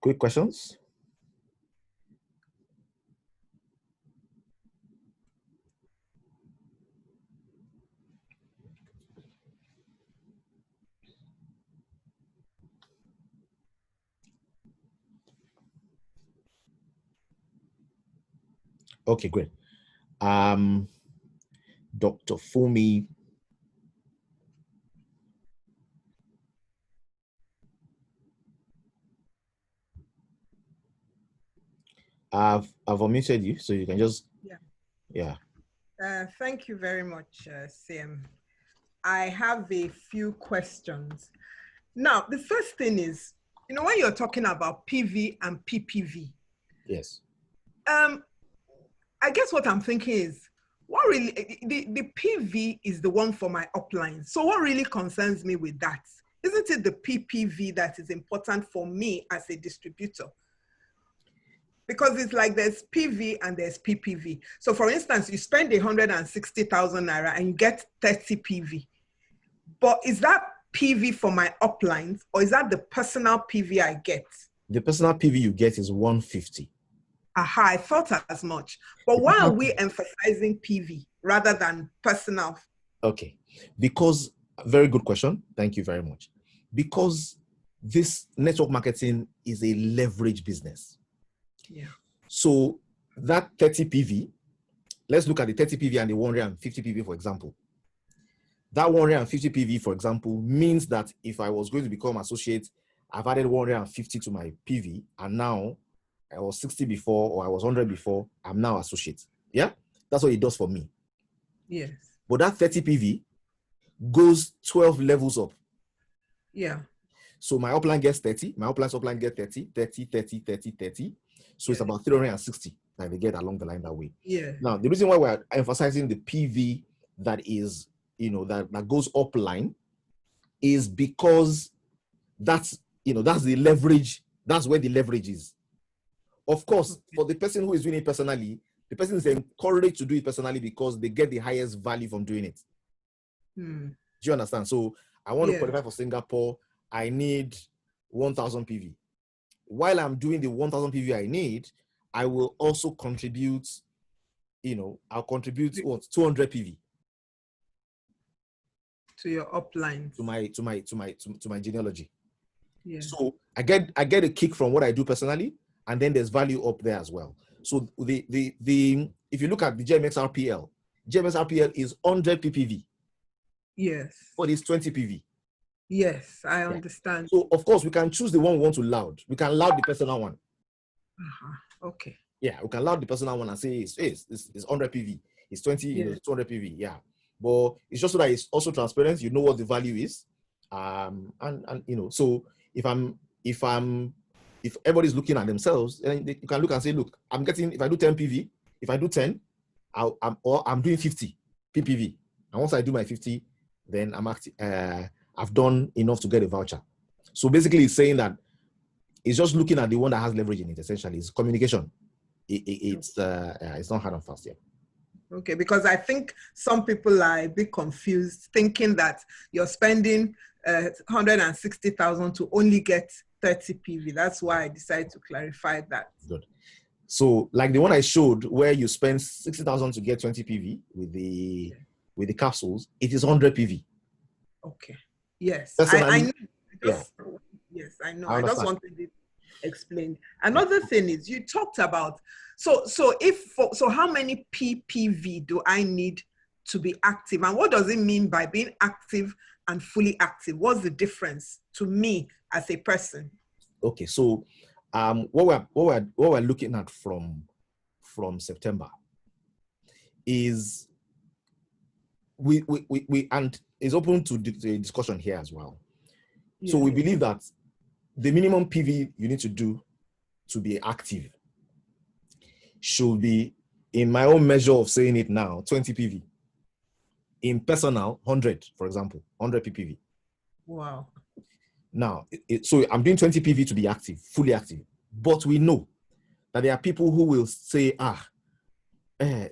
quick questions? Okay, great. Dr. Fumi. I've unmuted you, so you can just, yeah. Thank you very much, CM. I have a few questions. Now, the first thing is, you know, when you're talking about PV and PPV, yes. I guess what I'm thinking is, what really, the PV is the one for my upline. So what really concerns me with that? Isn't it the PPV that is important for me as a distributor? Because it's like there's PV and there's PPV. So for instance, you spend 160,000 Naira and you get 30 PV. But is that PV for my uplines or is that the personal PV I get? The personal PV you get is 150. Aha, I thought as much. But why are we emphasizing PV rather than personal? Okay, because, very good question. Thank you very much. Because this network marketing is a leverage business. Yeah. So that 30 PV, let's look at the 30 PV and the 150 PV, for example. That 150 PV, for example, means that if I was going to become associate, I've added 150 to my PV, and now I was 60 before, or I was 100 before, I'm now associate. Yeah, that's what it does for me. Yes. But that 30 PV goes 12 levels up. Yeah. So my upline gets 30, my upline get 30, 30, 30, 30, 30. So it's about 360 that they get along the line that way. Yeah. Now, the reason why we're emphasizing the PV that is, you know, that goes upline is because that's, you know, that's the leverage, that's where the leverage is. Of course, for the person who is doing it personally, the person is encouraged to do it personally because they get the highest value from doing it. Do you understand? So I want to qualify for Singapore. I need 1,000 PV. While I'm doing the 1,000 PV I need, I will also contribute, you know, I'll contribute what, 200 PV to your upline, to my genealogy. Yeah. So I get a kick from what I do personally, and then there's value up there as well. So the if you look at the GMX RPL is 100 PPV. Yes. But it's 20 PV. Yes, I understand. So of course we can choose the one we want to loud. We can loud the personal one. Okay. Yeah, we can loud the personal one and say it's 100 PV. It's 20, you know, 200 PV. Yeah. But it's just so that it's also transparent. You know what the value is. And you know, so if everybody's looking at themselves, then you can look and say, look, I'm getting, if I do 10 PV, if I do 10, I'm doing 50 PPV. And once I do my 50, then I've done enough to get a voucher. So basically it's saying that it's just looking at the one that has leverage in it, essentially. It's communication. It's not hard and fast yet. Okay, because I think some people are a bit confused, thinking that you're spending 160,000 to only get 30 PV. That's why I decided to clarify that. Good. So like the one I showed where you spend 60,000 to get 20 PV with the capsules, it is 100 PV. Okay. Yes. I know. Yes, I know. I just wanted it explained. Another thing is you talked about, so how many PPV do I need to be active? And what does it mean by being active and fully active? What's the difference to me as a person? Okay, so what we're looking at from September is we and is open to the discussion here as well. Yeah. So we believe that the minimum PV you need to do to be active should be, in my own measure of saying it now, 20 PV. In personal, 100, for example, 100 PPV. Wow. Now, so I'm doing 20 PV to be active, fully active. But we know that there are people who will say,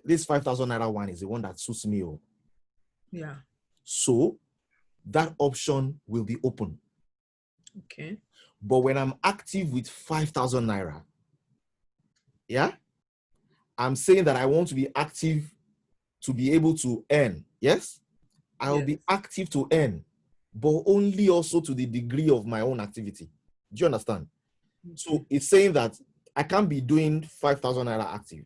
this 5,000 Naira one is the one that suits me. Yeah. So that option will be open. Okay. But when I'm active with 5,000 naira, yeah, I'm saying that I want to be active to be able to earn. Yes, I'll Yes. be active to earn, but only also to the degree of my own activity. Do you understand? Okay. So it's saying that I can't be doing 5,000 naira active.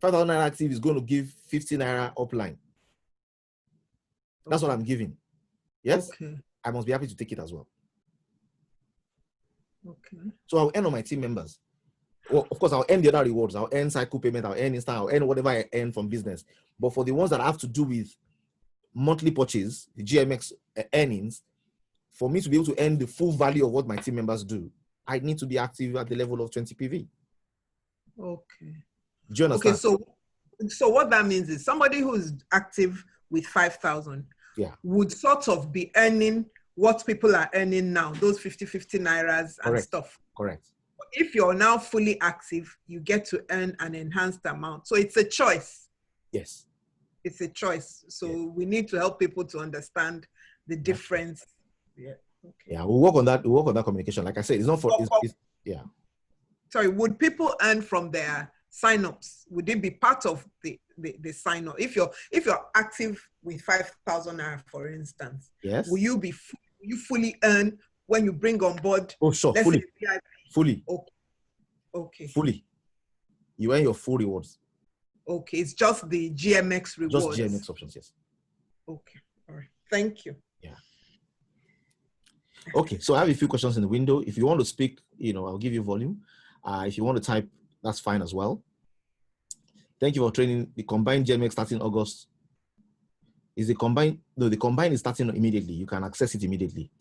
5,000 naira active is going to give 50 naira upline. That's what I'm giving. Yes, Okay. I must be happy to take it as well. Okay. So I'll earn on my team members. Well, of course, I'll earn the other rewards. I'll earn cycle payment. I'll earn instant. I'll earn whatever I earn from business. But for the ones that have to do with monthly purchase, the GMX earnings, for me to be able to earn the full value of what my team members do, I need to be active at the level of 20 PV. Okay. Do you understand? Okay. So what that means is somebody who's active with 5,000 would sort of be earning what people are earning now, those 50 nairas and stuff. Correct. If you're now fully active, you get to earn an enhanced amount. So it's a choice. Yes. It's a choice. So we need to help people to understand the difference. Yeah. Okay. Yeah, we'll work on that. We'll work on that communication. Like I said, it's not for yeah. Sorry, would people earn from their signups? Would it be part of the sign up? If you're active with 5,000 naira, for instance, yes, will you fully earn when you bring on board? Oh, sure, fully. Fully. Okay. Okay. Fully. You earn your full rewards. Okay, it's just the GMX rewards. Just GMX options, yes. Okay, all right. Thank you. Yeah. Okay, so I have a few questions in the window. If you want to speak, I'll give you volume. If you want to type, that's fine as well. Thank you for training. The combined GMX starting August. Is the combine? No, the combine is starting immediately. You can access it immediately.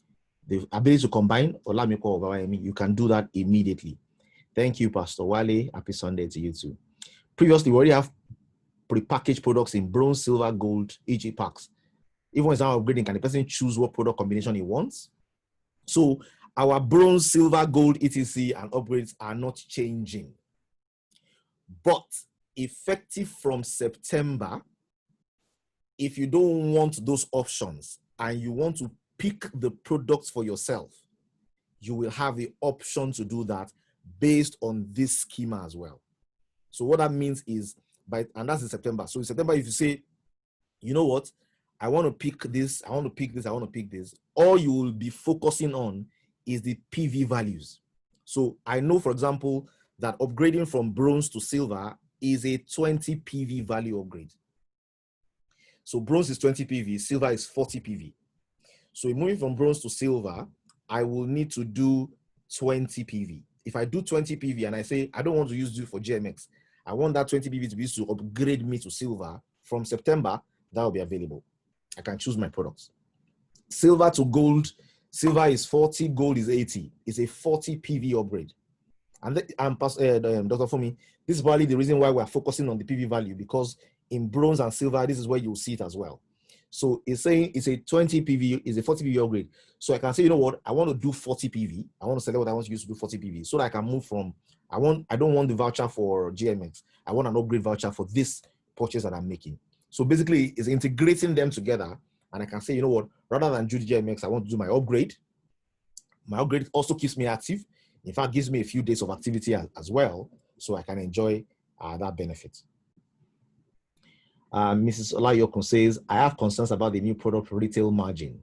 The ability to combine, or let me call you can do that immediately. Thank you, Pastor Wale. Happy Sunday to you too. Previously, we already have pre-packaged products in bronze, silver, gold, EG packs. Even when it's now upgrading, can the person choose what product combination he wants? So our bronze, silver, gold, etc. and upgrades are not changing. But effective from September, if you don't want those options and you want to pick the products for yourself, you will have the option to do that based on this schema as well. So what that means is, and that's in September. So in September, if you say, you know what, I want to pick this, I want to pick this, I want to pick this, all you will be focusing on is the PV values. So I know, for example, that upgrading from bronze to silver is a 20 PV value upgrade. So bronze is 20 PV, silver is 40 PV. So moving from bronze to silver, I will need to do 20 PV. If I do 20 PV and I say, I don't want to use it for GMX, I want that 20 PV to be used to upgrade me to silver, from September, that will be available. I can choose my products. Silver to gold, silver is 40, gold is 80. It's a 40 PV upgrade. And Dr. Fumi, this is probably the reason why we're focusing on the PV value, because in bronze and silver, this is where you'll see it as well. So it's saying it's a 20 PV, it's a 40 PV upgrade. So I can say, you know what, I want to do 40 PV. I want to select what I want to use to do 40 PV, so that I can move from, I don't want the voucher for GMX. I want an upgrade voucher for this purchase that I'm making. So basically, it's integrating them together. And I can say, you know what, rather than do the GMX, I want to do my upgrade. My upgrade also keeps me active. In fact, gives me a few days of activity as well, so I can enjoy that benefit. Mrs. Olayokun says, I have concerns about the new product retail margin.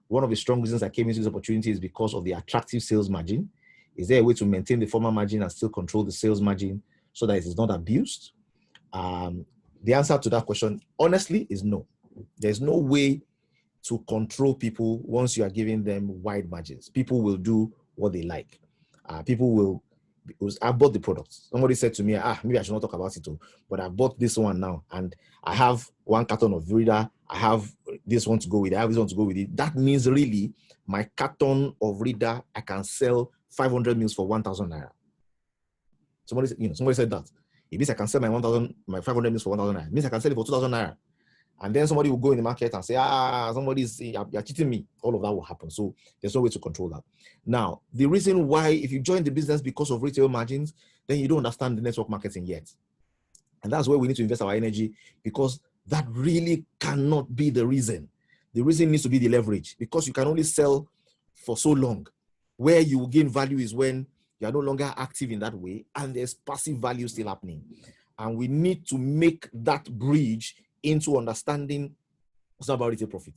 One of the strong reasons I came into this opportunity is because of the attractive sales margin. Is there a way to maintain the former margin and still control the sales margin so that it is not abused? The answer to that question, honestly, is no. There's no way to control people once you are giving them wide margins. People will do what they like. People will, I bought the product. Somebody said to me, maybe I should not talk about it, but I bought this one now, and I have one carton of Rida. I have this one to go with it. I have this one to go with it. That means really my carton of Rida, I can sell 500 mils for 1,000 naira. Somebody said that. It means I can sell my 500 mils for 1,000 naira. It means I can sell it for 2,000 naira. And then somebody will go in the market and say, you're cheating me. All of that will happen. So there's no way to control that. Now, the reason why, if you join the business because of retail margins, then you don't understand the network marketing yet. And that's where we need to invest our energy, because that really cannot be the reason. The reason needs to be the leverage, because you can only sell for so long. Where you will gain value is when you are no longer active in that way and there's passive value still happening. And we need to make that bridge into understanding what's about retail profit.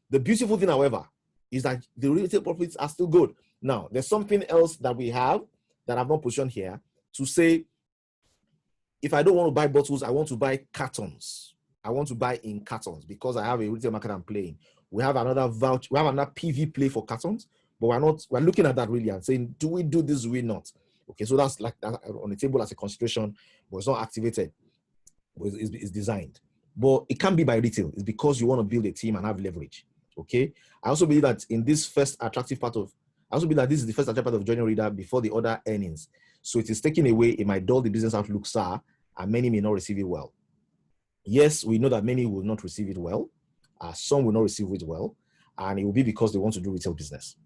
The beautiful thing, however, is that the retail profits are still good. Now, there's something else that we have that I've not positioned here to say, if I don't want to buy bottles, I want to buy cartons. I want to buy in cartons because I have a retail market I'm playing. We have another voucher, we have another PV play for cartons, but we're looking at that really and saying, do we do this, do we not? Okay, so that's like that on the table as a consideration, but it's not activated, but it's designed. But it can be by retail. It's because you want to build a team and have leverage. Okay. I also believe that in this first attractive part of, I also believe that this is the first attractive part of Journey Reader before the other earnings. So it is taken away, it might dull the business outlook, sir, and many may not receive it well. Yes, we know that many will not receive it well. Some will not receive it well, and it will be because they want to do retail business.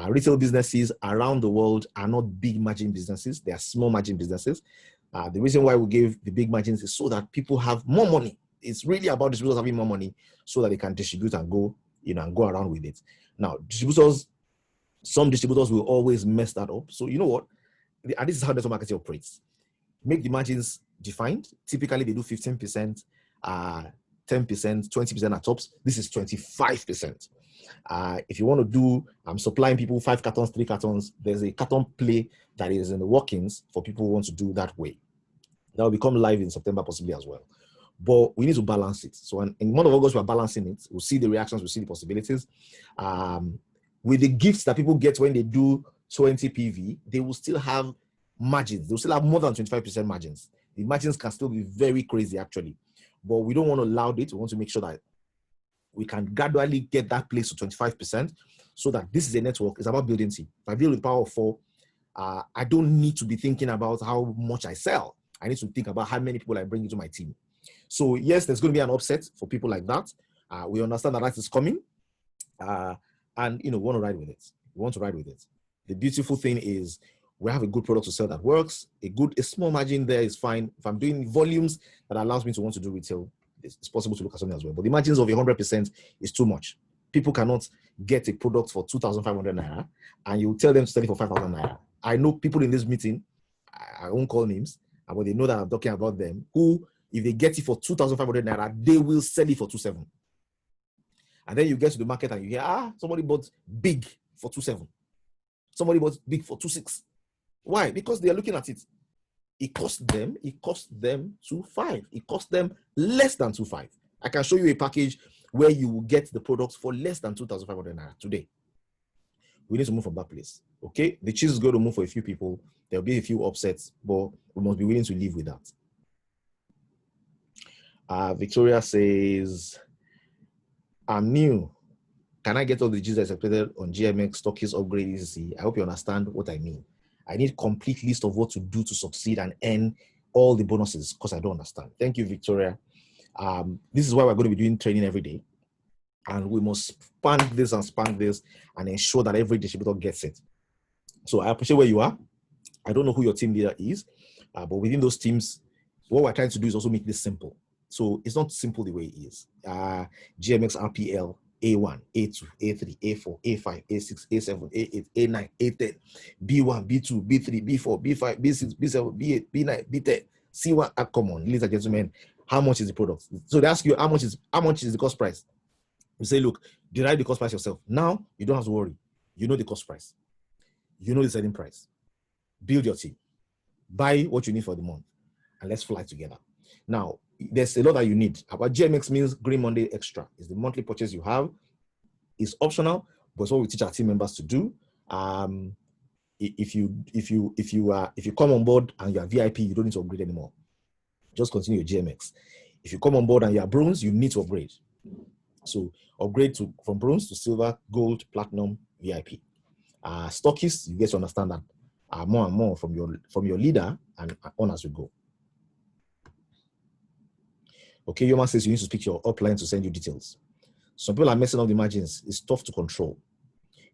Retail businesses around the world are not big margin businesses. They are small margin businesses. The reason why we gave the big margins is so that people have more money. It's really about distributors having more money so that they can distribute and go, and go around with it. Now, some distributors will always mess that up. So you know what? And this is how network marketing operates. Make the margins defined. Typically, they do 15%, 10%, 20% at tops. This is 25%. If you want to do, I'm supplying people 5 cartons, 3 cartons, there's a carton play that is in the workings for people who want to do that way. That will become live in September possibly as well. But we need to balance it. So in month of August, we're balancing it. We'll see the reactions, we'll see the possibilities. With the gifts that people get when they do 20 PV, they will still have margins. They'll still have more than 25% margins. The margins can still be very crazy, actually. But we don't want to loud it. We want to make sure that we can gradually get that place to 25% so that this is a network. It's about building team. If I build with power of 4, I don't need to be thinking about how much I sell. I need to think about how many people I bring into my team. So yes, there's going to be an upset for people like that. We understand that is coming. And, we want to ride with it. We want to ride with it. The beautiful thing is we have a good product to sell that works. A small margin there is fine. If I'm doing volumes that allows me to want to do retail, it's possible to look at something as well. But the margins of 100% is too much. People cannot get a product for 2,500 naira and you tell them to sell it for 5,000 naira. I know people in this meeting, I won't call names, but they know that I'm talking about them, who, if they get it for 2,500 naira, they will sell it for 2,700. And then you get to the market and you hear, somebody bought big for 2,700. Somebody bought big for 2,600. Why? Because they are looking at it. It cost them 2,500. It cost them less than 2,500. I can show you a package where you will get the products for less than 2,500 naira today. We need to move from that place. Okay? The cheese is going to move for a few people. There'll be a few upsets, but we must be willing to live with that. Victoria says, I'm new. Can I get all the G's expected on GMX, Stockist, upgrade, ECC? I hope you understand what I mean. I need a complete list of what to do to succeed and earn all the bonuses because I don't understand. Thank you, Victoria. This is why we're going to be doing training every day. And we must span this and ensure that every distributor gets it. So I appreciate where you are. I don't know who your team leader is, but within those teams, what we're trying to do is also make this simple. So it's not simple the way it is. GMX RPL, A1, A2, A3, A4, A5, A6, A7, A8, A9, A10, B1, B2, B3, B4, B5, B6, B7, B8, B9, B10, C1. Come on, ladies and gentlemen, how much is the product? So they ask you how much is the cost price. You say, look, derive the cost price yourself. Now you don't have to worry. You know the cost price. You know the selling price. Build your team. Buy what you need for the month, and let's fly together. Now, there's a lot that you need. About GMX means Green Monday Extra. It's the monthly purchase you have. It's optional, but it's what we teach our team members to do. If you come on board and you are VIP, you don't need to upgrade anymore. Just continue your GMX. If you come on board and you are bronze, you need to upgrade. So upgrade from bronze to silver, gold, platinum, VIP. Stockists, you get to understand that more and more from your leader and on as we go. Okay, Yoma says you need to speak to your upline to send you details. Some people are messing up the margins. It's tough to control.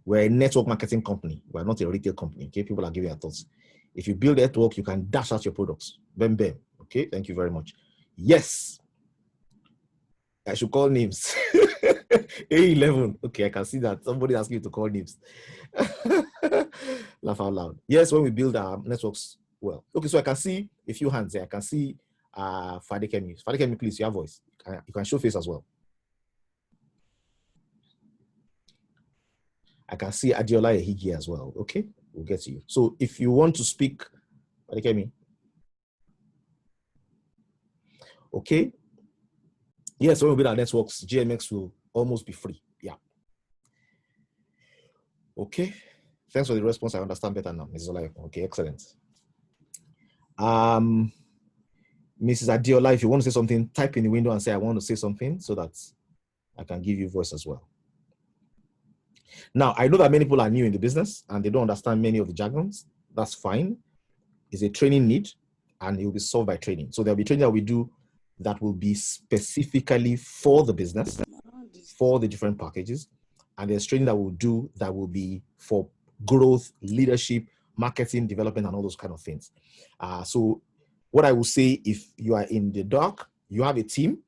We're a network marketing company. We're not a retail company. Okay, people are giving their thoughts. If you build a network, you can dash out your products. Bam, bam. Okay, thank you very much. Yes. I should call names. A11. Okay, I can see that. Somebody asked me to call names. Laugh out loud. Yes, when we build our networks well. Okay, so I can see a few hands there. I can see Fadekemi. Fadekemi, please, your voice. You can show face as well. I can see Adiola Ehigi as well. Okay, we'll get to you. So if you want to speak, Fadekemi. Okay. Yes, when we build our networks, GMX will almost be free. Yeah. Okay. Thanks for the response. I understand better now, Mrs. Olayo. Okay, excellent. Mrs. Adiola, if you want to say something, type in the window and say, I want to say something so that I can give you voice as well. Now, I know that many people are new in the business and they don't understand many of the jargons. That's fine. It's a training need and it will be solved by training. So there'll be training that we do that will be specifically for the business, for the different packages. And there's training that we'll do that will be for growth, leadership, marketing, development, and all those kind of things. So what I will say, if you are in the dark, you have a team.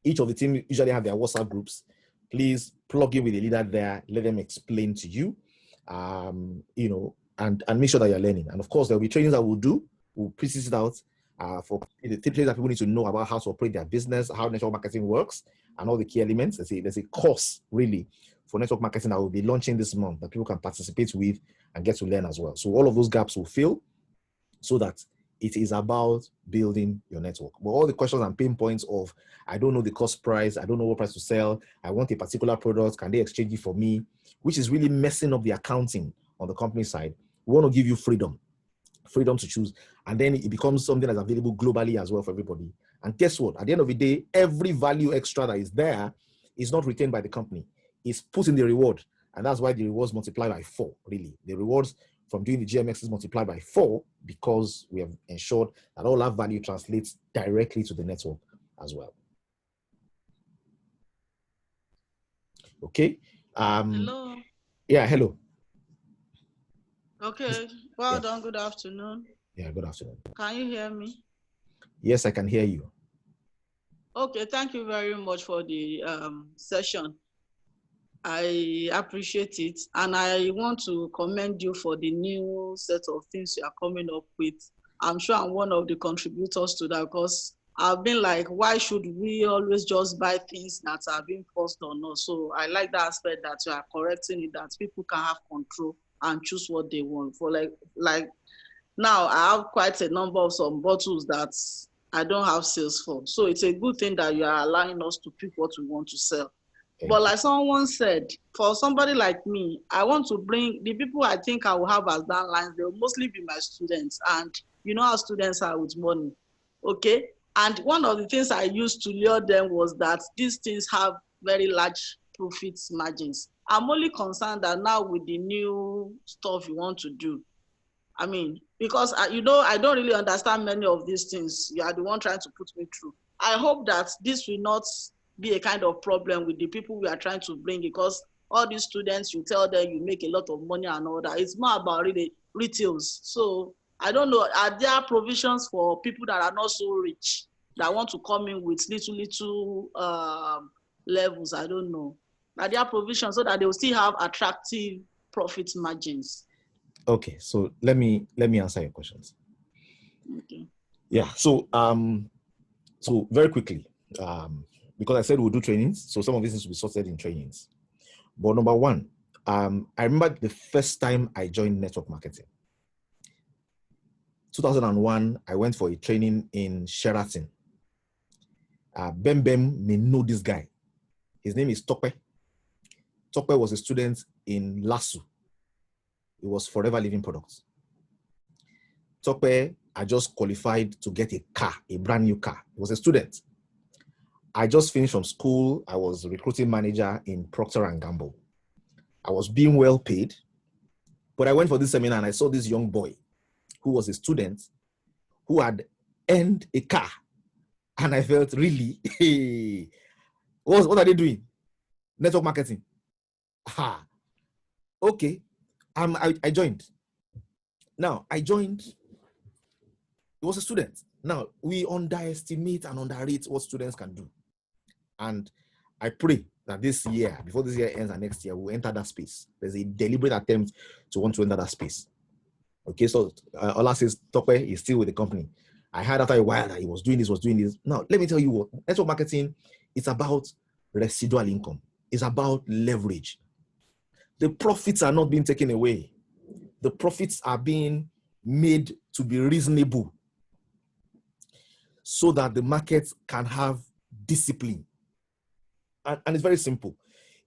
Each of the team usually have their WhatsApp groups. Please plug in with a leader there. Let them explain to you, you know, and make sure that you're learning. And of course, there'll be trainings that we'll do. We'll piece it out for the things that people need to know about how to operate their business, how network marketing works, and all the key elements. There's a course really for network marketing that we'll be launching this month that people can participate with and get to learn as well. So all of those gaps will fill so that it is about building your network. But all the questions and pain points of, I don't know the cost price, I don't know what price to sell, I want a particular product, can they exchange it for me? Which is really messing up the accounting on the company side. We want to give you freedom to choose. And then it becomes something that's available globally as well for everybody. And guess what? At the end of the day, every value extra that is there is not retained by the company. It's put in the reward. And that's why the rewards multiply by 4, really. The rewards from doing the GMX is multiplied by 4 because we have ensured that all our value translates directly to the network as well. Okay. Hello. Yeah, hello. Okay. Well done. Good afternoon. Yeah, good afternoon. Can you hear me? Yes, I can hear you. Okay. Thank you very much for the session. I appreciate it. And I want to commend you for the new set of things you are coming up with. I'm sure I'm one of the contributors to that because I've been like, why should we always just buy things that are being forced on us? So I like the aspect that you are correcting it, that people can have control and choose what they want. For like now, I have quite a number of some bottles that I don't have sales for. So it's a good thing that you are allowing us to pick what we want to sell. But like someone said, for somebody like me, I want to bring the people I think I will have as downlines. They will mostly be my students. And you know how students are with money. Okay. And one of the things I used to lure them was that these things have very large profit margins. I'm only concerned that now with the new stuff you want to do, I mean, because you know, I don't really understand many of these things. You are the one trying to put me through. I hope that this will not be a kind of problem with the people we are trying to bring, because all these students, you tell them you make a lot of money and all that. It's more about really retails. So I don't know, are there provisions for people that are not so rich that want to come in with little levels? I don't know. Are there provisions so that they will still have attractive profit margins? Okay, so let me answer your questions. Okay. Yeah. So so very quickly, because I said we'll do trainings, so some of this needs to be sorted in trainings. But number one, I remember the first time I joined network marketing. 2001, I went for a training in Sheraton. Bem may know this guy. His name is Tope. Tope was a student in LASU. It was Forever Living Products. Tope, I just qualified to get a car, a brand new car. He was a student. I just finished from school. I was a recruiting manager in Procter & Gamble. I was being well paid, but I went for this seminar and I saw this young boy who was a student who had earned a car. And I felt, really, hey, what are they doing? Network marketing. Ha. Okay. I joined. Now, I joined. He was a student. Now, we underestimate and underrate what students can do. And I pray that this year, before this year ends and next year, we'll enter that space. There's a deliberate attempt to want to enter that space. Okay, so Ola says Tope is still with the company. I heard after a while that he was doing this. Now, let me tell you what, network marketing is about residual income. It's about leverage. The profits are not being taken away. The profits are being made to be reasonable so that the market can have discipline. And it's very simple.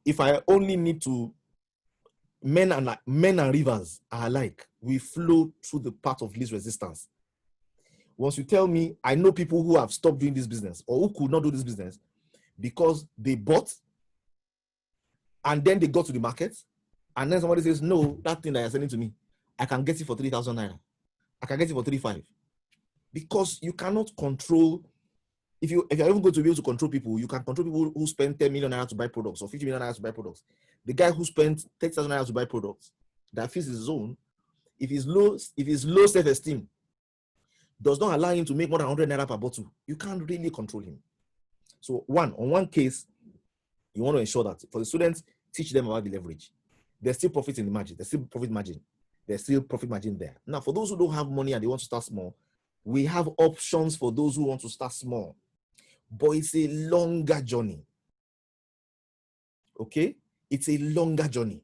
If I only need to, men and rivers are alike. We flow through the path of least resistance. Once you tell me, I know people who have stopped doing this business or who could not do this business because they bought and then they got to the market and then somebody says, no, that thing that you're selling to me, I can get it for 3,000 naira. I can get it for 3,500. Because you cannot control, if you're even going to be able to control people, you can control people who spend 10 million naira to buy products or 50 million naira to buy products. The guy who spent 30,000 naira to buy products, that fits his zone, if he's low self-esteem, does not allow him to make more than 100 naira per bottle, you can't really control him. So on one case, you want to ensure that for the students, teach them about the leverage. There's still profit in the margin. There's still profit margin. There's still profit margin there. Now, for those who don't have money and they want to start small, we have options for those who want to start small. But it's a longer journey. Okay? It's a longer journey.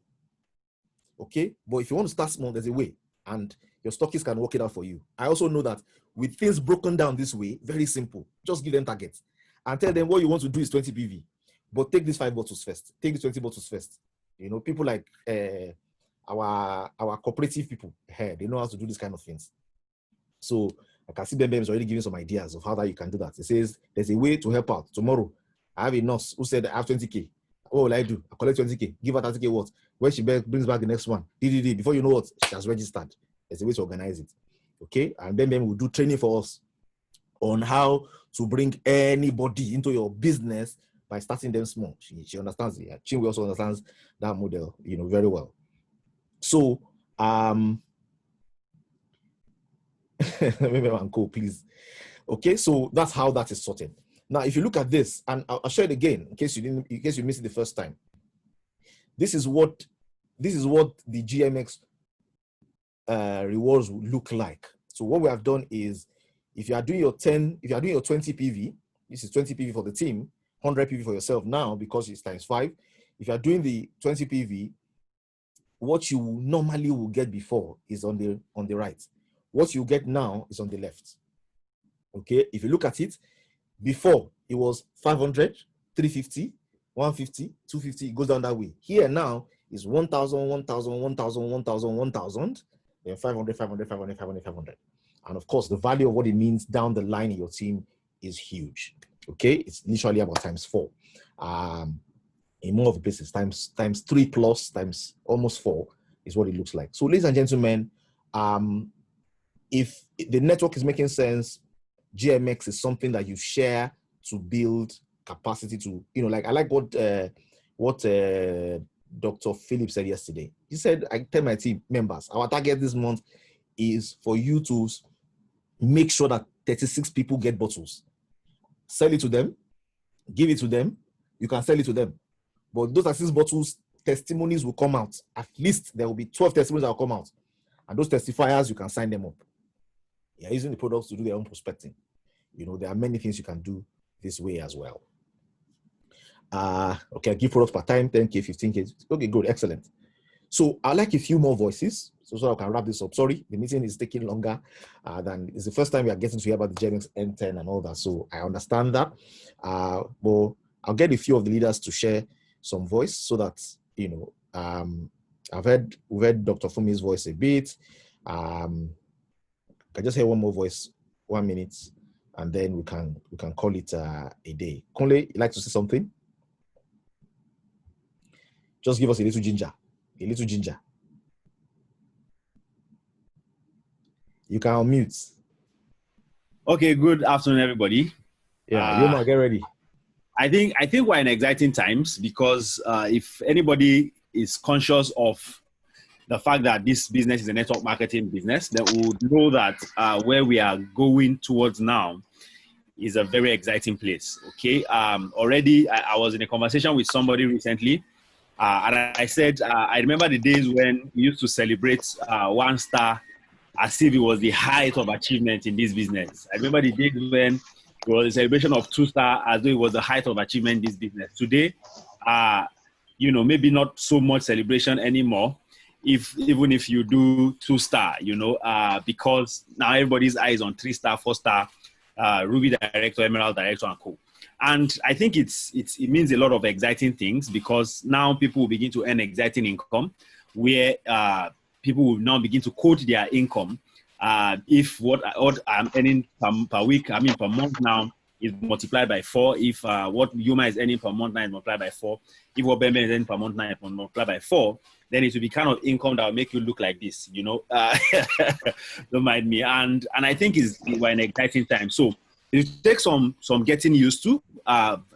Okay? But if you want to start small, there's a way. And your stockists can work it out for you. I also know that with things broken down this way, very simple. Just give them targets. And tell them what you want to do is 20 PV. But take these 5 bottles first. Take these 20 bottles first. You know, people like our cooperative people, they know how to do these kind of things. So I can see Ben is already giving some ideas of how that you can do that. It says there's a way to help out. Tomorrow, I have a nurse who said I have 20K. What will I do? I collect 20K. Give her 30K what? When she brings back the next one, before you know what, she has registered. There's a way to organize it. Okay? And Ben will do training for us on how to bring anybody into your business by starting them small. She understands it. Chinwe also understands that model, very well. So, maybe Uncle, please. Okay, so that's how that is sorted. Now, if you look at this, and I'll show it again in case you missed it the first time. This is what the GMX rewards will look like. So what we have done is, if you are doing your 20 PV, this is 20 PV for the team, 100 PV for yourself now because it's times 5. If you are doing the 20 PV, what you normally will get before is on the right. What you get now is on the left. Okay, if you look at it, before it was 500, 350, 150, 250, it goes down that way. Here now is 1,000, 1,000, 1,000, 1,000, 1,000, then 500, 500, 500, 500, 500. And of course, the value of what it means down the line in your team is huge. Okay, it's literally about times 4. In more of the places, times 3 plus, times almost 4 is what it looks like. So, ladies and gentlemen, if the network is making sense, GMX is something that you share to build capacity to, like I like what Dr. Philip said yesterday. He said, I tell my team members, our target this month is for you to make sure that 36 people get bottles. Sell it to them, give it to them, you can sell it to them. But those 36 bottles, testimonies will come out. At least there will be 12 testimonies that will come out. And those testifiers, you can sign them up. You're using the products to do their own prospecting. There are many things you can do this way as well. Okay, give products per time, 10K, 15K. Okay, good, excellent. So I'd like a few more voices so I can wrap this up. Sorry, the meeting is taking longer than it's the first time we are getting to hear about the GMX N10 and all that. So I understand that. But I'll get a few of the leaders to share some voice so that, we've heard Dr. Fumi's voice a bit. I just hear one more voice, 1 minute, and then we can call it a day. Kunle, you like to say something? Just give us a little ginger. You can unmute. Okay, good afternoon, everybody. Yeah, Yoma, get ready. I think we're in exciting times because if anybody is conscious of the fact that this business is a network marketing business, then we would know that where we are going towards now is a very exciting place. Okay. Already I was in a conversation with somebody recently, and I said, I remember the days when we used to celebrate 1 star as if it was the height of achievement in this business. I remember the days when it was a celebration of 2 star as though it was the height of achievement in this business. Today, maybe not so much celebration anymore, even if you do 2 star, because now everybody's eyes on 3 star, 4 star, Ruby Director, Emerald Director, and co. And I think it means a lot of exciting things, because now people will begin to earn exciting income, where people will now begin to quote their income. If what I'm earning per week, per month now, is multiplied by 4. If what Yuma is earning per month now is multiplied by 4. If what Bembe is earning per month now is multiplied by 4, then it will be kind of income that will make you look like this, Don't mind me. And I think we're an exciting time. So it takes some getting used to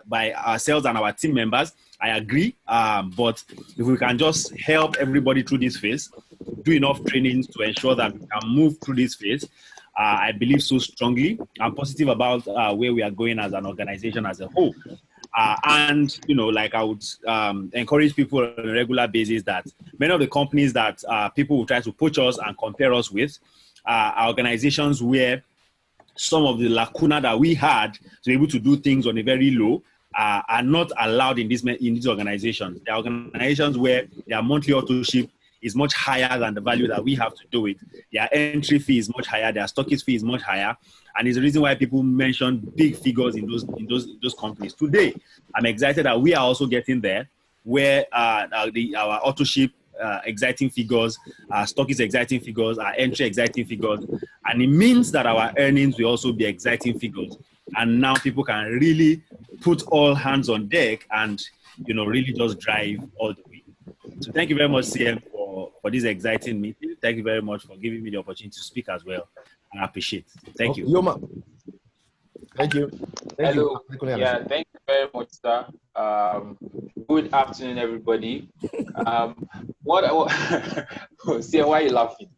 by ourselves and our team members. I agree. But if we can just help everybody through this phase, do enough trainings to ensure that we can move through this phase, I believe so strongly. I'm positive about where we are going as an organization as a whole. And I would encourage people on a regular basis that many of the companies that people will try to poach us and compare us with are organizations where some of the lacuna that we had to be able to do things on a very low are not allowed in these organizations. There are organizations where their monthly auto-ship is much higher than the value that we have to do it. Their entry fee is much higher. Their stockist fee is much higher. And it's the reason why people mention big figures in those companies. Today, I'm excited that we are also getting there, where our auto-ship exciting figures, our stockist exciting figures, our entry exciting figures. And it means that our earnings will also be exciting figures. And now people can really put all hands on deck and, really just drive all the way. So thank you very much, CM, for this exciting meeting. Thank you very much for giving me the opportunity to speak as well. I appreciate it. Thank you. Yoma. Thank you. Hello. Yeah, thank you very much, sir. Good afternoon, everybody. CM, why are you laughing?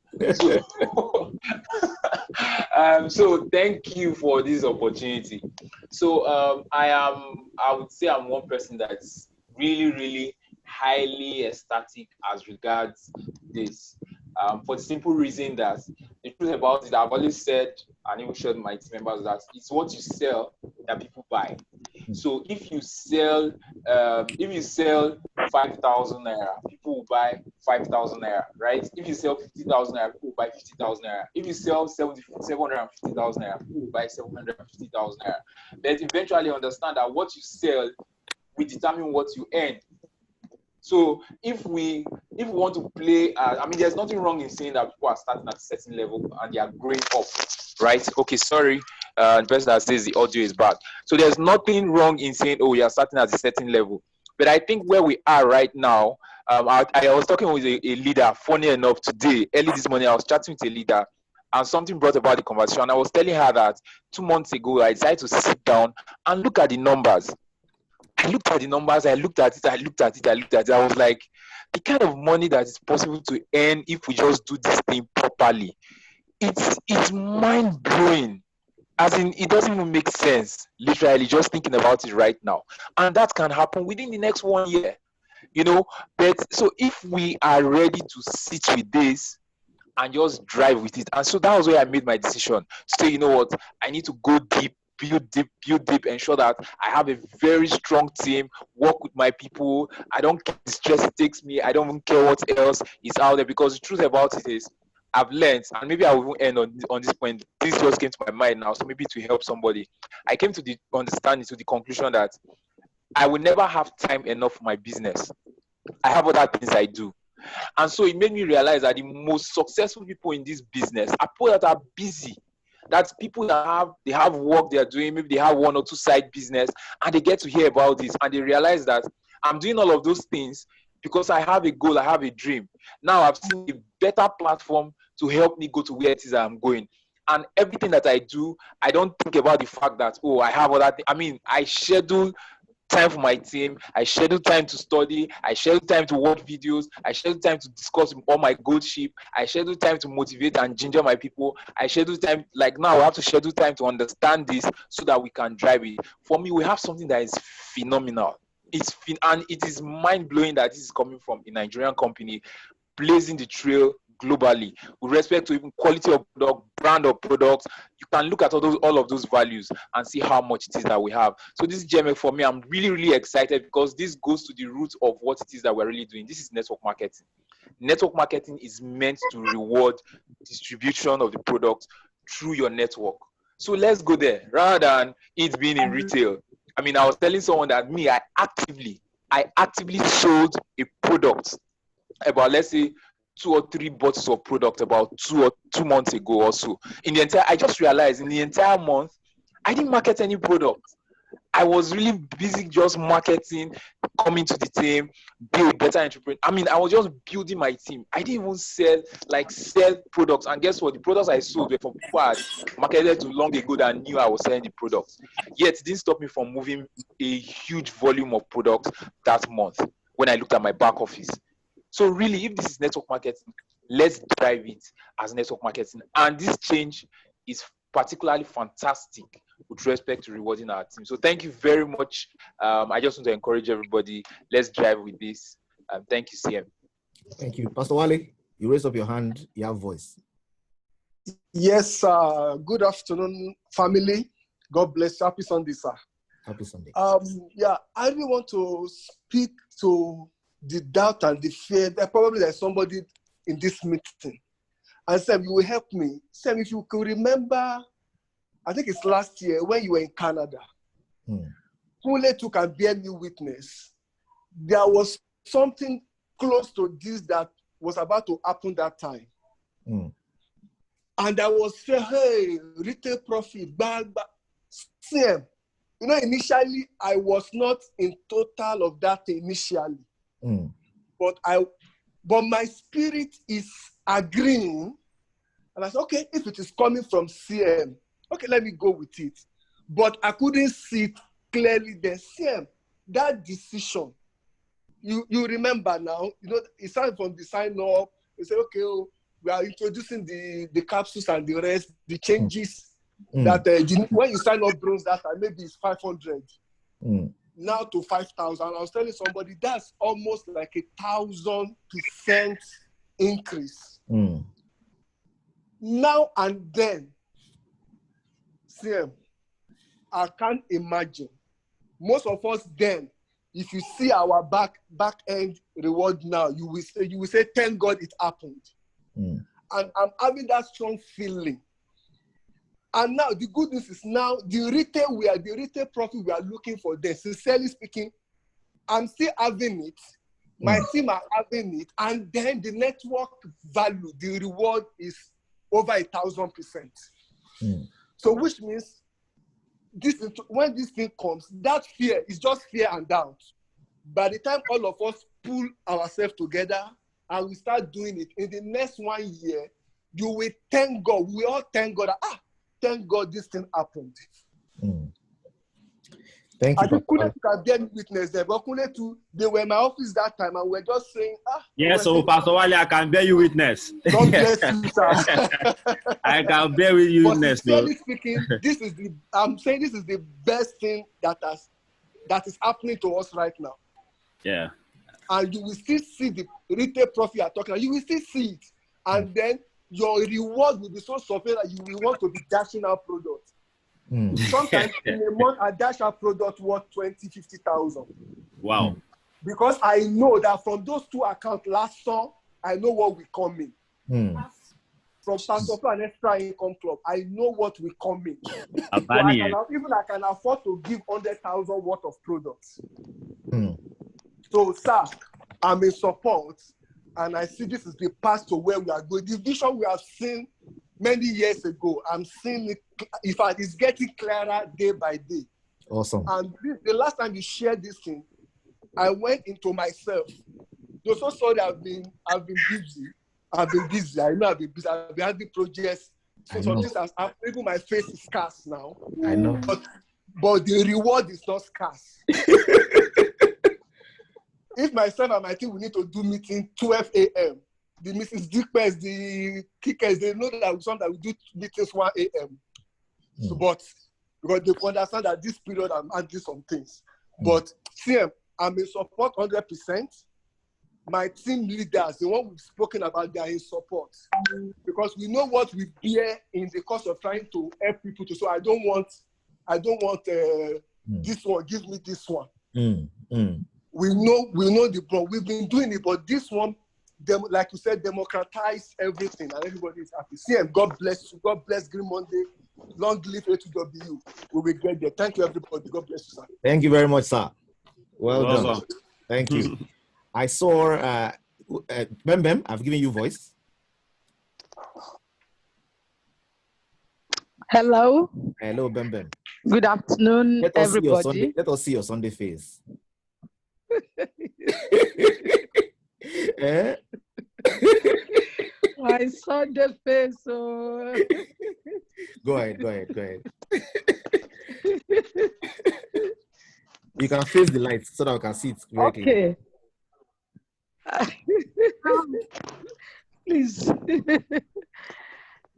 So thank you for this opportunity. So I would say I'm one person that's really, really highly ecstatic as regards this, for the simple reason that the truth about it, I've always said, and even showed my team members, that it's what you sell that people buy. So if you sell 5,000 naira, people will buy 5,000 naira, right? If you sell 50,000 naira, people will buy 50,000 naira. If you sell 750,000 naira, people will buy 750,000 naira. But eventually understand that what you sell will determine what you earn. So if we want to play, there's nothing wrong in saying that people are starting at a certain level and they are growing up, right? Okay, sorry, the person that says the audio is bad. So there's nothing wrong in saying, oh, you are starting at a certain level. But I think where we are right now, I was talking with a leader, funny enough, today, early this morning, I was chatting with a leader, and something brought about the conversation. I was telling her that 2 months ago, I decided to sit down and look at the numbers. I looked at the numbers, I looked at it. I was like, the kind of money that is possible to earn if we just do this thing properly, it's mind-blowing. As in, it doesn't even make sense, literally, just thinking about it right now. And that can happen within the next 1 year, But so if we are ready to sit with this and just drive with it, and so that was where I made my decision. So you know what, I need to go deep, build deep, ensure that I have a very strong team, work with my people. I don't care the stress it takes me. I don't even care what else is out there, because the truth about it is I've learned, and maybe I will end on this point. This just came to my mind now, so maybe to help somebody. I came to the understanding, to the conclusion that I will never have time enough for my business. I have other things I do. And so it made me realize that the most successful people in this business are people that are busy. That's people that have work they are doing. Maybe they have 1 or 2 side business, and they get to hear about this, and they realize that I'm doing all of those things because I have a goal, I have a dream. Now I've seen a better platform to help me go to where it is I'm going. And everything that I do, I don't think about the fact that, oh, I have other things. I schedule time for my team. I schedule time to study. I schedule time to watch videos. I schedule time to discuss all my gold sheep. I schedule time to motivate and ginger my people. I schedule time, like now I have to schedule time to understand this so that we can drive it. For me, we have something that is phenomenal. And it is mind-blowing that this is coming from a Nigerian company blazing the trail globally with respect to even quality of product, brand of products. You can look at all of those values and see how much it is that we have. So this GMX, for me, I'm really, really excited because this goes to the root of what it is that we're really doing. This is network marketing. Network marketing is meant to reward distribution of the product through your network. So let's go there rather than it being in retail. I mean, I was telling someone that I actively sold a product about, let's say, 2 or 3 bottles of product about 2 months ago or so. I just realized in the entire month, I didn't market any product. I was really busy just marketing, coming to the team, be a better entrepreneur. I mean, I was just building my team. I didn't even sell products. And guess what? The products I sold were from people I had marketed to long ago that knew I was selling the products. Yet it didn't stop me from moving a huge volume of products that month when I looked at my back office. So really, if this is network marketing, let's drive it as network marketing. And this change is particularly fantastic with respect to rewarding our team. So thank you very much. I just want to encourage everybody. Let's drive with this. Thank you, CM. Thank you. Pastor Wale, you raise up your hand. You have voice. Yes, good afternoon, family. God bless you. Happy Sunday, sir. Happy Sunday. Yeah, I really want to speak to the doubt and the fear. Probably there's somebody in this meeting. And Sam, you will help me. Sam, if you could remember, I think it's last year when you were in Canada. Kule took and bear me witness. There was something close to this that was about to happen that time. And I was saying, hey, retail profit, bad. Sam, initially I was not in total of that initially. But my spirit is agreeing, and I said, okay, if it is coming from CM, okay, let me go with it. But I couldn't see it clearly then. CM, that decision, you remember now, it started from the sign up. They said, okay, we are introducing the capsules and the rest, the changes that when you sign up drones that time, maybe it's 500. Now to 5,000. I was telling somebody that's almost like 1,000% increase. Now and then, CM, I can't imagine. Most of us then, if you see our back end reward now, you will say, thank God it happened. And I'm having that strong feeling. And now the good news is now the retail profit we are looking for there. Sincerely speaking, I'm still having it. My team are having it. And then the network value, the reward is over 1,000%. So which means when this thing comes, that fear is just fear and doubt. By the time all of us pull ourselves together and we start doing it, in the next 1 year, you will thank God. We all thank God. Thank God this thing happened. Thank you. I think Kule can bear witness there, but Kule too, they were in my office that time and we were just saying, Yes, so Pastor Wale, I can bear you witness. God bless you, sir. I can bear with you witness. Sincerely speaking, I'm saying this is the best thing that is happening to us right now. Yeah. And you will still see the retail profit you're talking about. You will still see it. And then your reward will be so severe that you will want to be dashing out products. Sometimes in a month, I dash out product worth 20,000, 50,000. Wow. Because I know that from those 2 accounts last summer, I know what will come in. From Pastor and Extra Income Club, I know what will come in. So I can afford to give 100,000 worth of products. So, sir, I'm in support. And I see this is the path to where we are going. The vision we have seen many years ago, I'm seeing it, in fact, it's getting clearer day by day. Awesome. And the last time you shared this thing, I went into myself. You're so sorry I've been busy. I know I've been busy. I've been having projects. So some things has happened. Even my face is scarce now. I know. But but the reward is not scarce. If myself and my team, we need to do meeting 12 a.m., the Mrs. Dickpers, the kickers, they know that sometimes we do meetings 1 a.m. So, but because they understand that this period I'm handling some things. But see, I'm in support 100%. My team leaders, the one we've spoken about, they are in support. Because we know what we bear in the course of trying to help people to. So I don't want this one, give me this one. We know the problem. We've been doing it, but this one, like you said, democratize everything and everybody is happy. CM, God bless you. God bless Green Monday. Long live A2W. We will get there. Thank you, everybody. God bless you, sir. Thank you very much, sir. Well done. Welcome. Thank you. I saw Bem Bem, I've given you voice. Hello. Hello, Bem Bem. Good afternoon, everybody. Let us see your Sunday face. Eh? My Sunday face. Oh. Go ahead. You can face the lights so that I can see it very clearly. Please.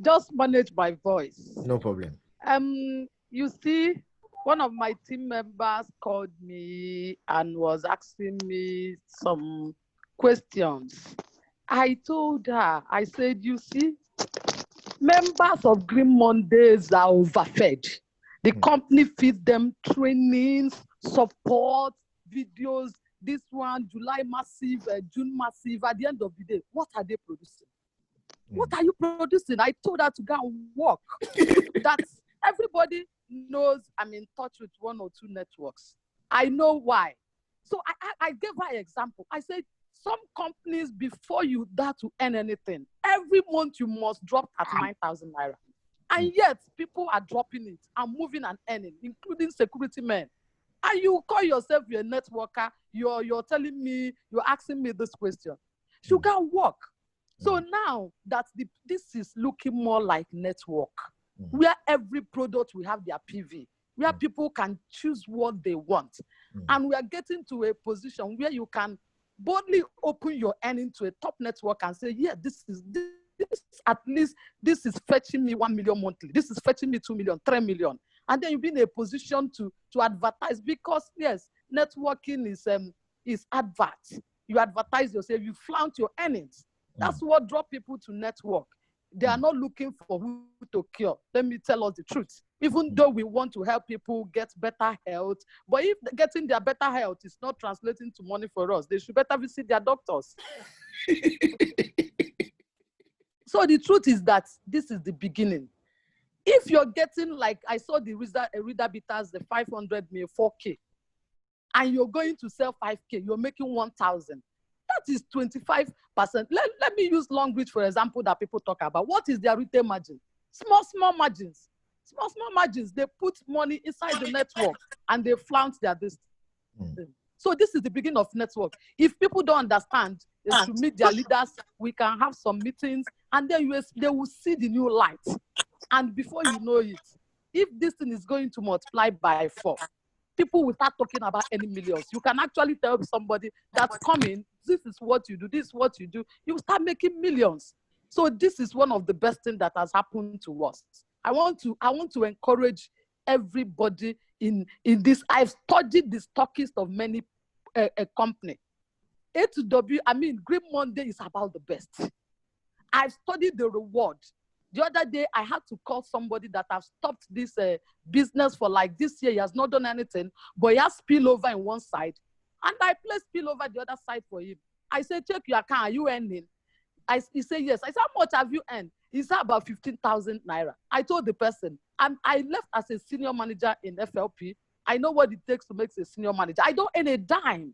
Just manage my voice. No problem. You see, one of my team members called me and was asking me some questions. I told her, I said, you see, members of Green Mondays are overfed. The company feeds them trainings, support, videos, this one, July massive, June massive. At the end of the day, what are they producing? What are you producing? I told her to go and work. That's everybody knows I'm in touch with 1 or 2 networks. I know why. So I gave her an example. I said, some companies, before you dare to earn anything, every month you must drop 39,000 naira. And yet people are dropping it and moving and earning, including security men. And you call yourself a networker, you're telling me, you're asking me this question. You can work. So now that this is looking more like network, where every product will have their PV, where people can choose what they want. And we are getting to a position where you can boldly open your earning to a top network and say, yeah, this at least this is fetching me 1 million monthly. This is fetching me 2 million, 3 million. And then you'll be in a position to advertise, because yes, networking is advert. You advertise yourself, you flaunt your earnings. That's what draw people to network. They are not looking for who to cure. Let me tell us the truth. Even though we want to help people get better health, but if getting their better health is not translating to money for us, they should better visit their doctors. So the truth is that this is the beginning. If you're getting, like I saw the reader beaters, the 500 mil 4K, and you're going to sell 5K, you're making 1,000. That is 25%. Let me use Long Reach, for example, that people talk about. What is their retail margin? Small margins. Small margins. They put money inside the network and they flaunt their distance. So this is the beginning of network. If people don't understand, they should meet their leaders. We can have some meetings, and then they will see the new light. And before you know it, if this thing is going to multiply by 4, people will start talking about any millions. You can actually tell somebody that's coming, this is what you do, this is what you do. You start making millions. So this is one of the best things that has happened to us. I want to encourage everybody in this. I've studied the stockist of many company. A2W, Green Monday is about the best. I've studied the reward. The other day, I had to call somebody that have stopped this business for like this year. He has not done anything, but he has spillover in one side. And I placed spillover the other side for him. I said, check your account, are you earning? He said, yes. I said, how much have you earned? He said, about 15,000 naira. I told the person, I left as a senior manager in FLP. I know what it takes to make a senior manager. I don't earn a dime.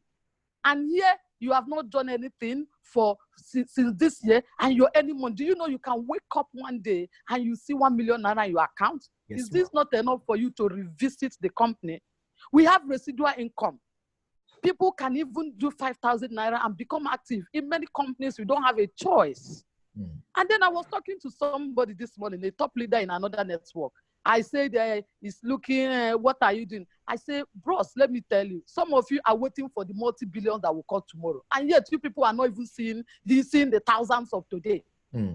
And here, you have not done anything since this year, and you're earning money. Do you know you can wake up one day and you see 1 million naira in your account? Yes, is this not enough for you to revisit the company? We have residual income. People can even do 5,000 naira and become active. In many companies, we don't have a choice. And then I was talking to somebody this morning, a top leader in another network. I said, he's looking, what are you doing? I say, bros, let me tell you, some of you are waiting for the multi-billions that will come tomorrow. And yet you people are not even seeing the thousands of today.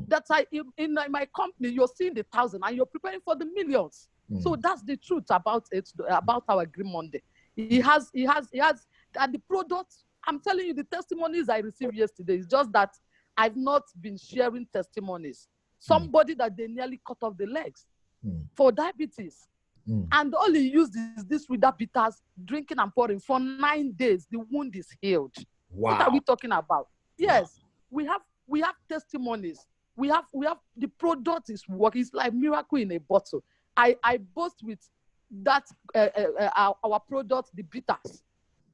That's why in my company, you're seeing the thousand and you're preparing for the millions. So that's the truth about it, about our Green Monday. He has, and the product, I'm telling you, the testimonies I received yesterday is just that I've not been sharing testimonies. Somebody that they nearly cut off the legs for diabetes. And all he used is this without bitters, drinking and pouring for 9 days. The wound is healed. Wow. What are we talking about? Yes, we have testimonies. We have the product is working. It's like miracle in a bottle. I boast with that our product, the bitters.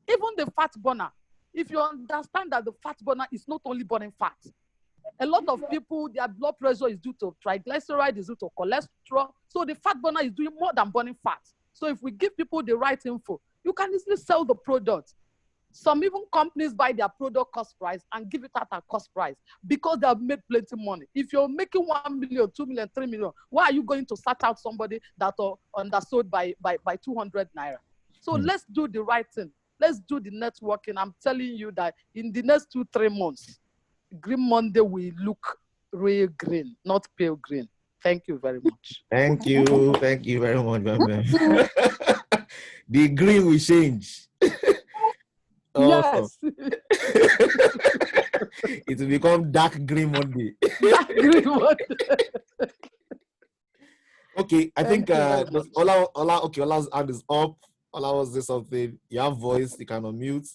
Even the fat burner. If you understand that the fat burner is not only burning fat. A lot of people, their blood pressure is due to triglyceride, is due to cholesterol. So the fat burner is doing more than burning fat. So if we give people the right info, you can easily sell the product. Some even companies buy their product cost price and give it at a cost price because they have made plenty money. If you're making 1 million, 2 million, 3 million, why are you going to start out somebody that are undersold by 200 naira? So let's do the right thing. Let's do the networking. I'm telling you that in the next 2-3 months, Green Monday will look real green, not pale green. Thank you very much. Thank you. Thank you very much, ma'am. The green will change. Yes. It will become dark green Monday. Dark green Monday. Okay, I think Ola's hand is up. Ola wants to say something. You have voice, you can unmute.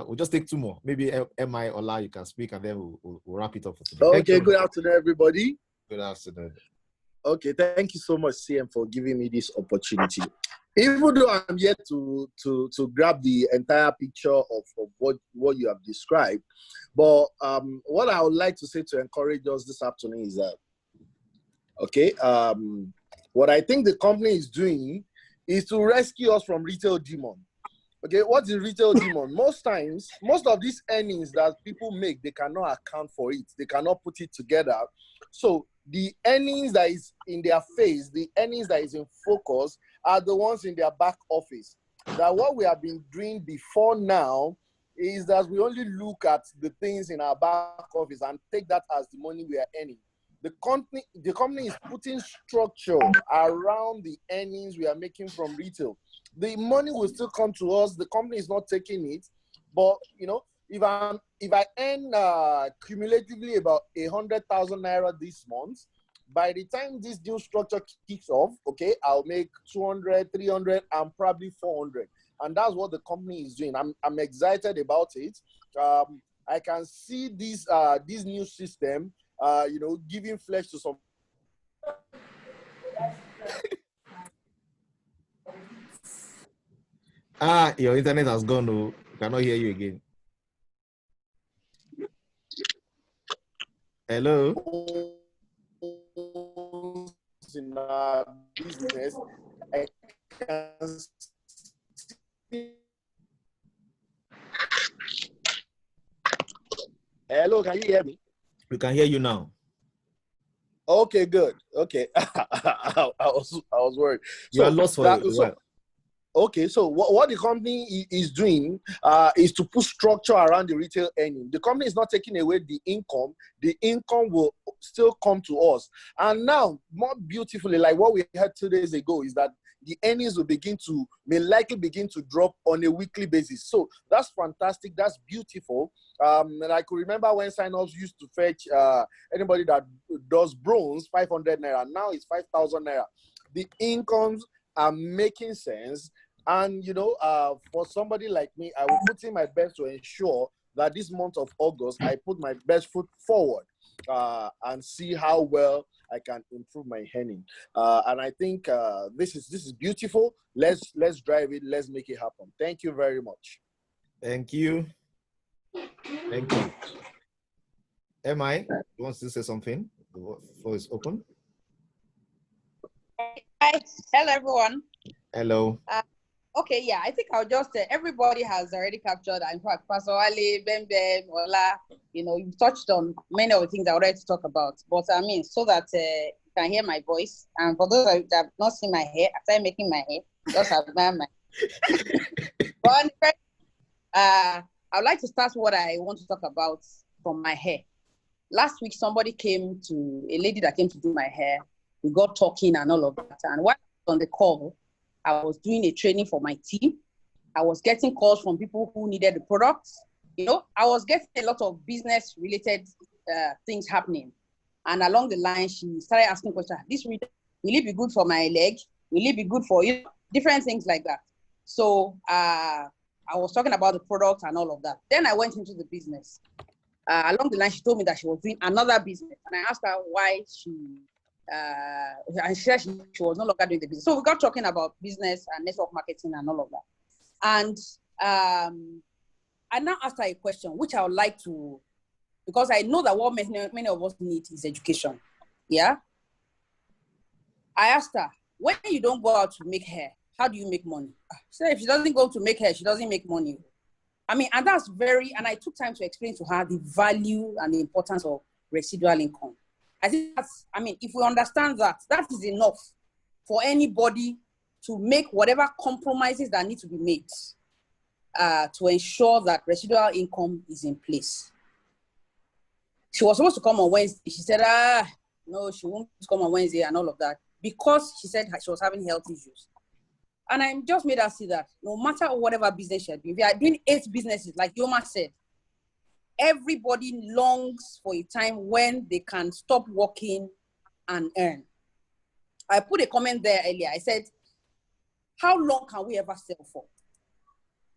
We'll just take 2 more. Maybe MI, Ola, you can speak, and then we'll wrap it up for today. Okay, good afternoon, everybody. Good afternoon. Okay, thank you so much, CM, for giving me this opportunity. Even though I'm yet to grab the entire picture of what you have described, but what I would like to say to encourage us this afternoon is that, okay, what I think the company is doing is to rescue us from retail demon. Okay, what's the retail demon? Most times, most of these earnings that people make, they cannot account for it. They cannot put it together. So the earnings that is in their face, the earnings that is in focus are the ones in their back office. That what we have been doing before now is that we only look at the things in our back office and take that as the money we are earning. The company is putting structure around the earnings we are making from retail. The money will still come to us. The company is not taking it, but you know, if I earn cumulatively about 100,000 naira this month, by the time this new structure kicks off, okay, I'll make 200, 300, and probably 400, and that's what the company is doing. I'm excited about it. I can see this new system, you know, giving flesh to some. Your internet has gone. Oh, cannot hear you again. Hello. In our business, I can see. Hello, can you hear me? We can hear you now. Okay, good. Okay, I was worried. You are lost for a while. Okay, so what the company is doing is to put structure around the retail earning. The company is not taking away the income. The income will still come to us. And now, more beautifully, like what we heard 2 days ago, is that the earnings may likely begin to drop on a weekly basis. So that's fantastic. That's beautiful. And I could remember when sign-ups used to fetch anybody that does bronze 500 naira. Now it's 5,000 naira. The incomes are making sense. And, you know, for somebody like me, I will put in my best to ensure that this month of August, I put my best foot forward and see how well I can improve my earning. And I think this is beautiful. Let's drive it. Let's make it happen. Thank you very much. Thank you. Thank you. MI, you want to say something? The floor is open. Hi. Hello, everyone. Hello. Okay, yeah, I think I'll just everybody has already captured. In fact, Pastor Ali, Bem, Ola, you know, you've touched on many of the things I wanted to talk about. But I mean, so that can hear my voice. And for those that have not seen my hair, I started making my hair. Just admire my But I would like to start what I want to talk about from my hair. Last week, a lady that came to do my hair. We got talking and all of that. And while I was on the call, I was doing a training for my team. I was getting calls from people who needed the products. You know, I was getting a lot of business-related things happening. And along the line, she started asking questions. Will it be good for my leg? Will it be good for you? Different things like that. So I was talking about the product and all of that. Then I went into the business. Along the line, she told me that she was doing another business. And I asked her why and she said she was no longer doing the business. So we got talking about business and network marketing and all of that. And I now asked her a question, which I would like to, because I know that what many of us need is education. Yeah. I asked her, when you don't go out to make hair, how do you make money? She said, if she doesn't go to make hair, she doesn't make money. I mean, and and I took time to explain to her the value and the importance of residual income. I think if we understand that, that is enough for anybody to make whatever compromises that need to be made to ensure that residual income is in place. She was supposed to come on Wednesday. She said, no, she won't come on Wednesday and all of that because she said she was having health issues. And I just made her see that no matter whatever business you're doing, if you are doing 8 businesses, like Yoma said, everybody longs for a time when they can stop working and earn. I put a comment there earlier. I said, how long can we ever sell for?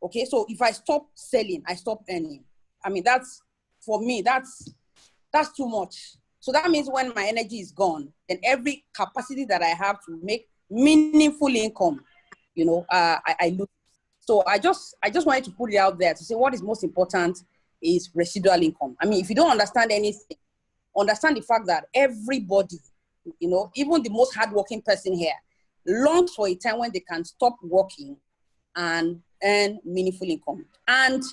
Okay, so if I stop selling, I stop earning. I mean, for me, that's too much. So that means when my energy is gone, then every capacity that I have to make meaningful income, I lose. So I just wanted to put it out there to say what is most important is residual income. I mean, if you don't understand anything, understand the fact that everybody, even the most hardworking person here, longs for a time when they can stop working and earn meaningful income. And,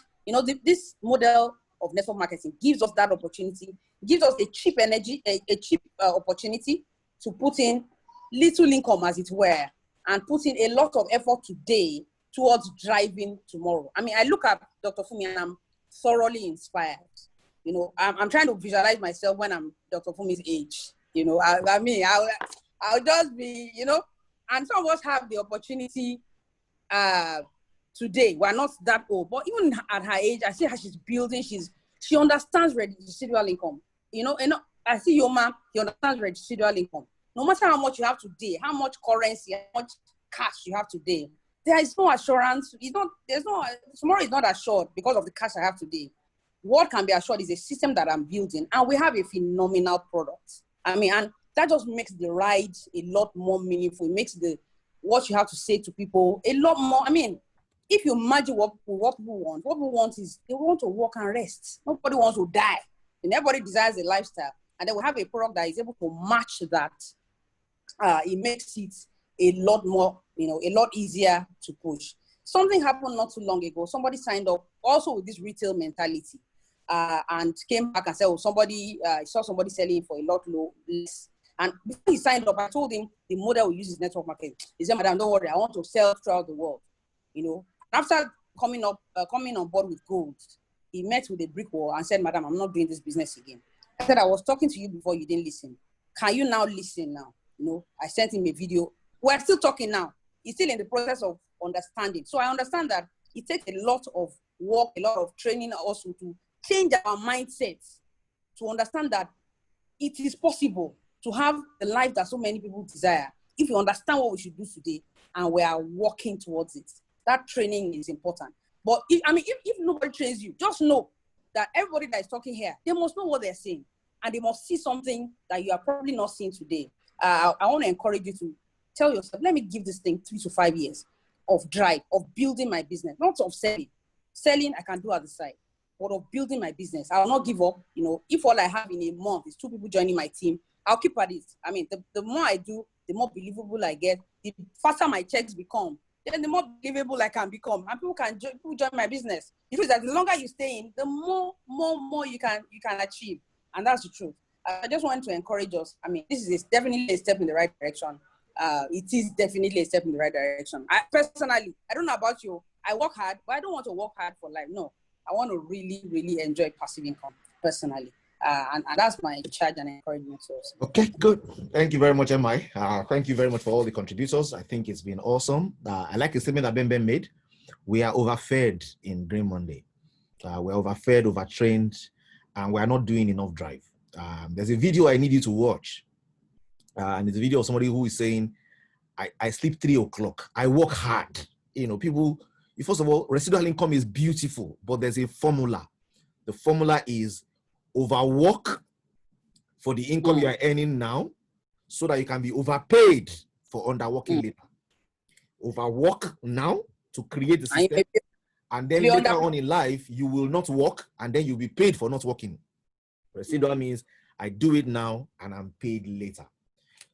this model of network marketing gives us that opportunity, gives us a cheap opportunity to put in little income, as it were, and put in a lot of effort today towards driving tomorrow. I mean, I look at Dr. Fumi and I'm thoroughly inspired. I'm trying to visualize myself when I'm Dr. Fumi's age. I'll just be, and some of us have the opportunity today. We're not that old, but even at her age, I see how she's building. She understands residual income. I see Yoma, he understands residual income. No matter how much you have today, how much currency, how much cash you have today, there is no assurance. Tomorrow is not assured because of the cash I have today. What can be assured is a system that I'm building, and we have a phenomenal product. I mean, and that just makes the ride a lot more meaningful. It makes what you have to say to people a lot more. I mean, if you imagine what people want is they want to work and rest. Nobody wants to die, and everybody desires a lifestyle. And then we have a product that is able to match that. It makes it a lot more, a lot easier to push. Something happened not too long ago. Somebody signed up also with this retail mentality and came back and said, somebody saw somebody selling for a lot less. And before he signed up, I told him the model we use is network marketing. He said, madam, don't worry, I want to sell throughout the world. After coming on board with gold, he met with a brick wall and said, madam, I'm not doing this business again. I said, I was talking to you before, you didn't listen. Can you now listen now? I sent him a video. We're still talking now. He's still in the process of understanding. So I understand that it takes a lot of work, a lot of training also to change our mindsets, to understand that it is possible to have the life that so many people desire if you understand what we should do today and we are working towards it. That training is important. But if nobody trains you, just know that everybody that is talking here, they must know what they're saying. And they must see something that you are probably not seeing today. I want to encourage you to tell yourself, let me give this thing 3 to 5 years of drive, of building my business, not of selling. Selling, I can do at the side, but of building my business. I will not give up. If all I have in a month is 2 people joining my team, I'll keep at it. I mean, the more I do, the more believable I get, the faster my checks become, then the more believable I can become. And people join my business. The truth is that the longer you stay in, the more you can achieve. And that's the truth. I just want to encourage us. I mean, this is definitely a step in the right direction. It is definitely a step in the right direction. I personally, I don't know about you. I work hard, but I don't want to work hard for life. No, I want to really, really enjoy passive income personally. And that's my charge and encouragement to us. Okay, good. Thank you very much, MI. Thank you very much for all the contributors. I think it's been awesome. I like the statement that Ben made. We are overfed in Green Monday. We're overfed, overtrained, and we're not doing enough drive. There's a video I need you to watch. And it's a video of somebody who is saying, I sleep 3 o'clock. I work hard. You know, people, first of all, residual income is beautiful, but there's a formula. The formula is overwork for the income you are earning now so that you can be overpaid for underworking later. Overwork now to create the system. And then later on in life, you will not work and then you'll be paid for not working. Residual means I do it now and I'm paid later.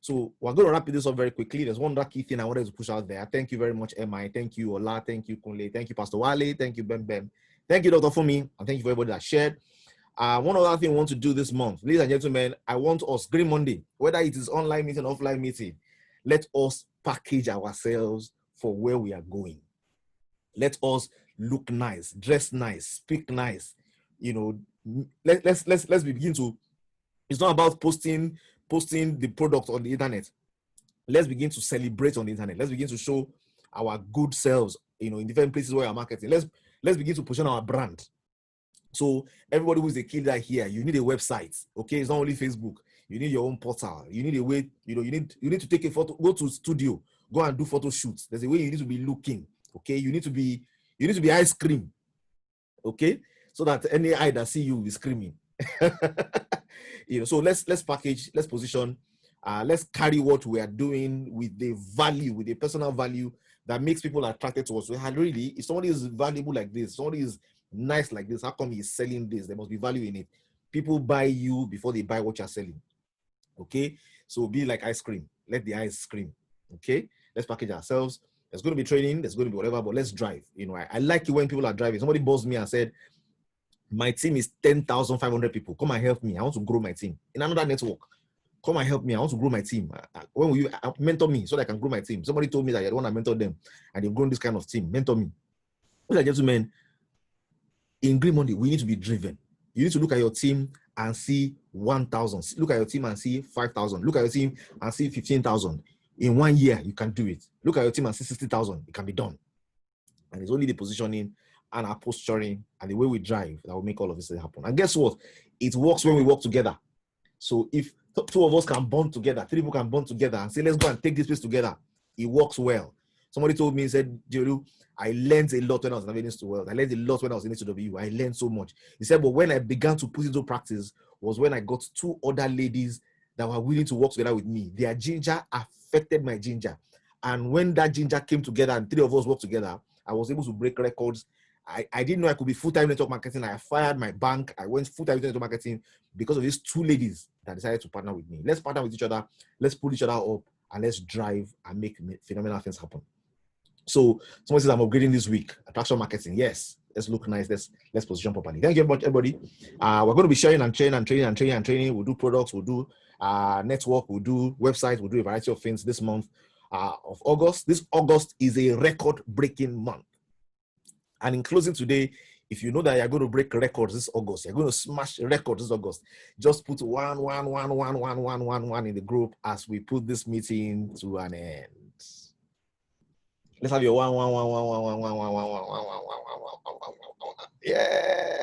So we're going to wrap this up very quickly. There's one other key thing I wanted to push out there. Thank you very much, MI. Thank you, Ola. Thank you, Kunle. Thank you, Pastor Wale. Thank you, Ben. Thank you, Dr. Fumi. And thank you for everybody that shared. One other thing I want to do this month, ladies and gentlemen, I want us, Green Monday, whether it is online meeting, offline meeting, let us package ourselves for where we are going. Let us look nice, dress nice, speak nice. You know, let's begin to. It's not about posting the product on the internet. Let's begin to celebrate on the internet. Let's begin to show our good selves. You know, in different places where we are marketing. Let's begin to position our brand. So everybody who is a killer here, you need a website. Okay, it's not only Facebook. You need your own portal. You need a way. You know, you need to take a photo. Go to studio. Go and do photo shoots. There's a way you need to be looking. Okay, you need to be ice cream. Okay, so that any eye that see you is screaming. You know, so let's package, let's position, let's carry what we are doing with the value, with the personal value that makes people attracted to us. So really, if somebody is valuable like this, somebody is nice like this, how come he's selling this? There must be value in it. People buy you before they buy what you're selling. Okay, so be like ice cream. Let the ice scream. Okay, let's package ourselves. There's going to be training, there's going to be whatever, but let's drive. You know, I like it when people are driving. Somebody buzzed me and said, my team is 10,500 people. Come and help me. I want to grow my team in another network. Come and help me. I want to grow my team. When will you mentor me so that I can grow my team? Somebody told me that you want to mentor them and they've grown this kind of team. Mentor me. Ladies and gentlemen, in Green Monday, we need to be driven. You need to look at your team and see 1,000. Look at your team and see 5,000. Look at your team and see 15,000. In 1 year, you can do it. Look at your team and see 60,000. It can be done. And it's only the positioning and our posturing and the way we drive that will make all of this happen. And guess what? It works when we work together. So if 2 of us can bond together, 3 people can bond together and say, let's go and take this place together, it works well. Somebody told me, he said, Jolu, I learned a lot when I was navigating to world. I learned a lot when I was in HW. I learned so much. He said, but when I began to put into practice was when I got 2 other ladies that were willing to work together with me. Their ginger affected my ginger. And when that ginger came together and 3 of us worked together, I was able to break records. I didn't know I could be full-time network marketing. I fired my bank. I went full-time network marketing because of these 2 ladies that decided to partner with me. Let's partner with each other. Let's pull each other up and let's drive and make phenomenal things happen. So someone says I'm upgrading this week. Attraction marketing. Yes. Let's look nice. Let's position properly. Thank you very much, everybody. We're going to be sharing and training. We'll do products. We'll do network. We'll do websites. We'll do a variety of things this month of August. This August is a record-breaking month. And in closing today, if you know that you're going to break records this August, you're going to smash records this August, just put 1 in the group as we put this meeting to an end. Let's have your 1. Yeah.